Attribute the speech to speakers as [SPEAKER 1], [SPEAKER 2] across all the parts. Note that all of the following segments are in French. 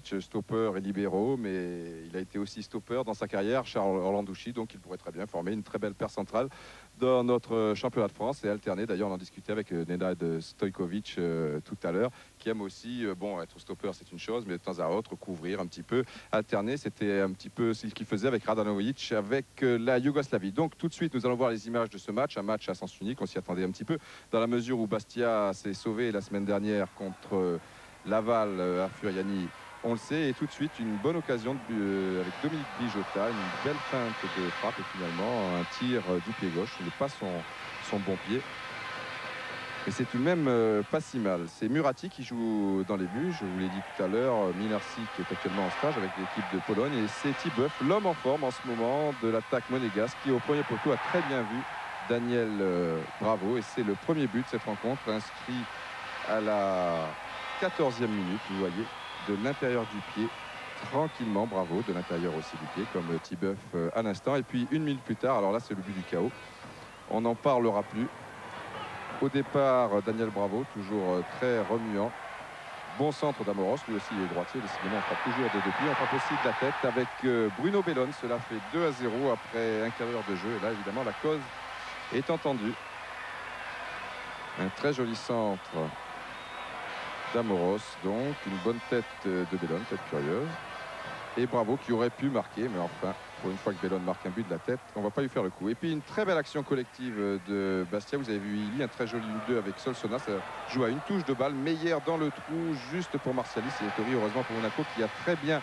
[SPEAKER 1] Stojkovic, stopper et libéraux, mais il a été aussi stopper dans sa carrière, Charles Orlandouchi, donc il pourrait très bien former une très belle paire centrale dans notre championnat de France et alterner. D'ailleurs, on en discutait avec Nenad Stojkovic tout à l'heure, qui aime aussi, bon, être stopper, c'est une chose, mais de temps à autre, couvrir un petit peu, alterner. C'était un petit peu ce qu'il faisait avec Radanovic, avec la Yougoslavie. Donc, tout de suite, nous allons voir les images de ce match, un match à sens unique. On s'y attendait un petit peu, dans la mesure où Bastia s'est sauvé la semaine dernière contre Laval à Furiani. On le sait, et tout de suite, une bonne occasion avec Dominique Bijota, une belle feinte de frappe et finalement un tir du pied gauche. Il n'est pas son bon pied. Mais c'est tout de même pas si mal. C'est Murati qui joue dans les buts. Je vous l'ai dit tout à l'heure, Minarsi qui est actuellement en stage avec l'équipe de Pologne. Et c'est Tibeuf, l'homme en forme en ce moment de l'attaque monégasque, qui au premier poteau a très bien vu Daniel Bravo. Et c'est le premier but de cette rencontre, inscrit à la 14e minute, vous voyez, de l'intérieur du pied, tranquillement, Bravo, de l'intérieur aussi du pied, comme Tibeuf à l'instant. Et puis une minute plus tard, alors là c'est le but du chaos, on n'en parlera plus. Au départ, Daniel Bravo, toujours très remuant. Bon centre d'Amoros, lui aussi il est droitier, décidément on frappe toujours de deux pieds, on frappe aussi de la tête avec Bruno Bellone. Cela fait 2-0 après un quart d'heure de jeu, et là évidemment la cause est entendue. Un très joli centre d'Amoros, donc une bonne tête de Bellone, tête curieuse. Et Bravo qui aurait pu marquer, mais enfin, pour une fois que Bellone marque un but de la tête, on ne va pas lui faire le coup. Et puis une très belle action collective de Bastia. Vous avez vu Illy, un très joli 1-2 avec Solsona. Ça joue à une touche de balle. Meilleur dans le trou, juste pour Martialis. Et Ettori, heureusement pour Monaco, qui a très bien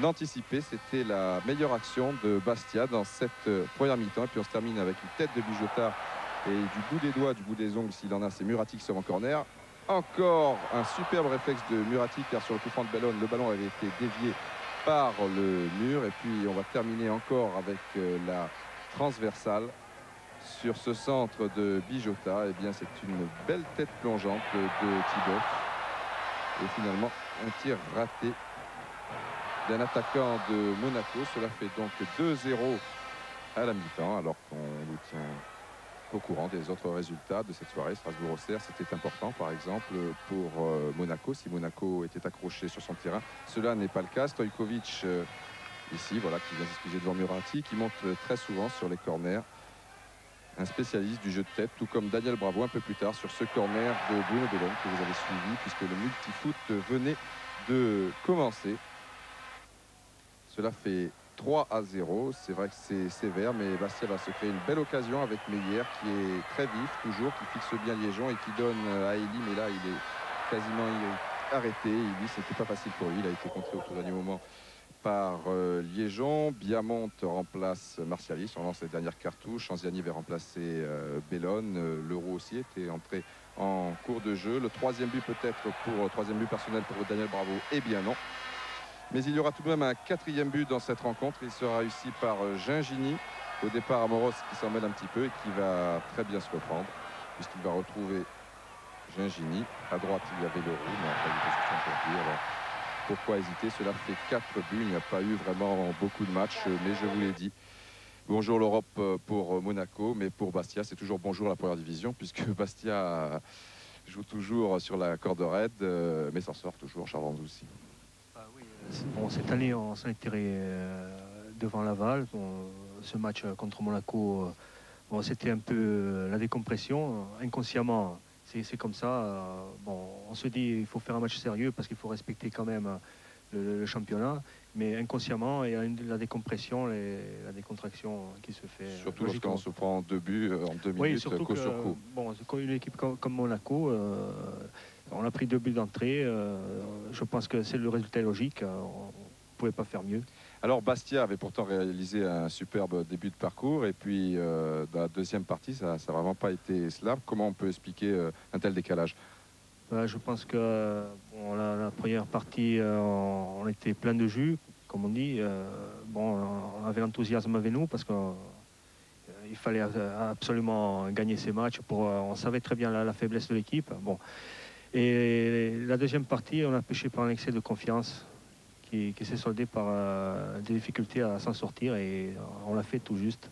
[SPEAKER 1] anticipé. C'était la meilleure action de Bastia dans cette première mi-temps. Et puis on se termine avec une tête de Bijota. Et du bout des doigts, du bout des ongles, s'il en a, c'est Murati qui sort en corner. Encore un superbe réflexe de Murati, car sur le coup franc de Bellone, le ballon avait été dévié par le mur. Et puis on va terminer encore avec la transversale sur ce centre de Bijota. Et bien c'est une belle tête plongeante de Tibeuf. Et finalement un tir raté d'un attaquant de Monaco. Cela fait donc 2-0 à la mi-temps, alors qu'on vous tient au courant des autres résultats de cette soirée. Strasbourg-Auxerre, c'était important par exemple pour Monaco, si Monaco était accroché sur son terrain. Cela n'est pas le cas. Stojkovic ici, voilà, qui vient s'excuser devant Murati, qui monte très souvent sur les corners. Un spécialiste du jeu de tête, tout comme Daniel Bravo un peu plus tard sur ce corner de Bruno Bellone que vous avez suivi, puisque le multifoot venait de commencer. Cela fait 3-0, c'est vrai que c'est sévère, mais Bastia va se créer une belle occasion avec Meyer qui est très vif toujours, qui fixe bien Liégeon et qui donne à Illy, mais là il est quasiment arrêté. Illy, c'était pas facile pour lui, il a été contré au tout dernier moment par Liégeon. Biamont remplace Martialis, on lance les dernières cartouches. Anziani va remplacer Bellone. Leroux aussi était entré en cours de jeu. Le troisième but peut-être pour troisième but personnel pour Daniel Bravo, eh bien non. Mais il y aura tout de même un quatrième but dans cette rencontre. Il sera réussi par Gingini. Au départ, Amoros qui s'en mêle un petit peu et qui va très bien se reprendre, puisqu'il va retrouver Gingini. À droite, il y avait Leroux, mais après, il était sur son pied. Alors, pourquoi hésiter? Cela fait 4 buts. Il n'y a pas eu vraiment beaucoup de matchs, mais je vous l'ai dit. Bonjour l'Europe pour Monaco, mais pour Bastia, c'est toujours bonjour la première division, puisque Bastia joue toujours sur la corde raide, mais s'en sort toujours, Charles Andouci.
[SPEAKER 2] Bon, cette année, on s'en est tiré devant Laval. Bon, ce match contre Monaco, bon, c'était un peu la décompression. Inconsciemment, c'est comme ça. Bon, on se dit qu'il faut faire un match sérieux parce qu'il faut respecter quand même le championnat. Mais inconsciemment, il y a la décompression, la décontraction qui se fait.
[SPEAKER 1] Surtout lorsqu'on se prend 2 buts en 2 minutes,
[SPEAKER 2] surtout
[SPEAKER 1] coup sur coup.
[SPEAKER 2] Bon, une équipe comme Monaco, on a pris 2 buts d'entrée. Je pense que c'est le résultat logique. On ne pouvait pas faire mieux.
[SPEAKER 1] Alors Bastia avait pourtant réalisé un superbe début de parcours. Et puis dans la deuxième partie, ça n'a vraiment pas été cela. Comment on peut expliquer un tel décalage?
[SPEAKER 2] Je pense que bon, la première partie, on était plein de jus, comme on dit. Bon, on avait l'enthousiasme avec nous parce qu'il fallait absolument gagner ces matchs. On savait très bien la faiblesse de l'équipe. Bon. Et la deuxième partie, on a pêché par un excès de confiance qui s'est soldé par des difficultés à s'en sortir et on l'a fait tout juste.